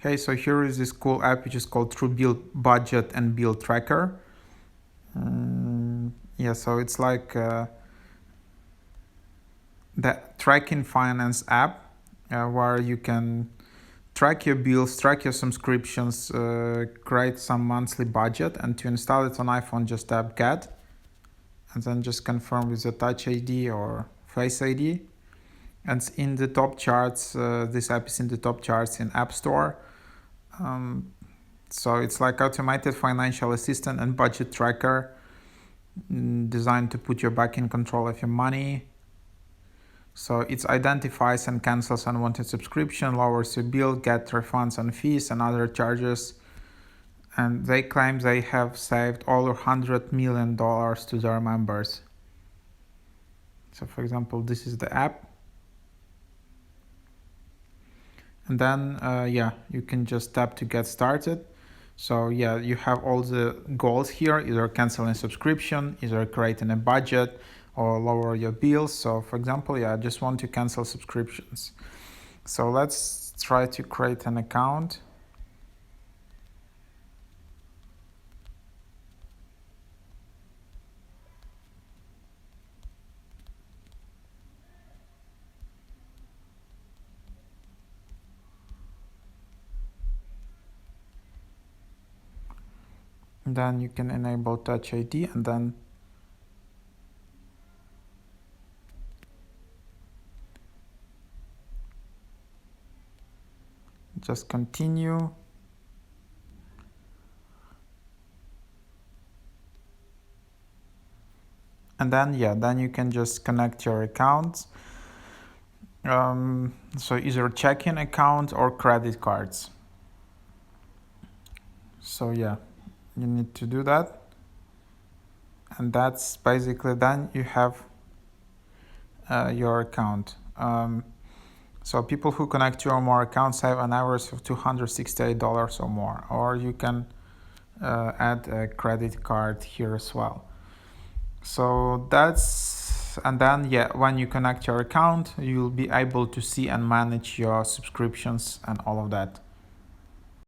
Okay, so here is this cool app which is called TrueBill Budget and Bill Tracker. Yeah, so it's like the tracking finance app where you can track your bills, track your subscriptions, create some monthly budget, and to install it on iPhone, just tap Get, and then just confirm with your Touch ID or Face ID. And it's in the top charts. This app is in the top charts in App Store. So it's like automated financial assistant and budget tracker designed to put you back in control of your money. So it identifies and cancels unwanted subscription, lowers your bill, get refunds on fees and other charges. And they claim they have saved over $100 million to their members. So for example, this is the app. And then, you can just tap to get started. So yeah, you have all the goals here, either canceling subscription, either creating a budget, or lower your bills. So for example, I just want to cancel subscriptions. So let's try to create an account. Then you can enable Touch ID and then just continue. And then, then you can just connect your accounts. So either checking account or credit cards. So you need to do that. And that's basically then you have your account. So people who connect two or more accounts have an average of $268 or more, or you can add a credit card here as well. So and then when you connect your account, you'll be able to see and manage your subscriptions and all of that.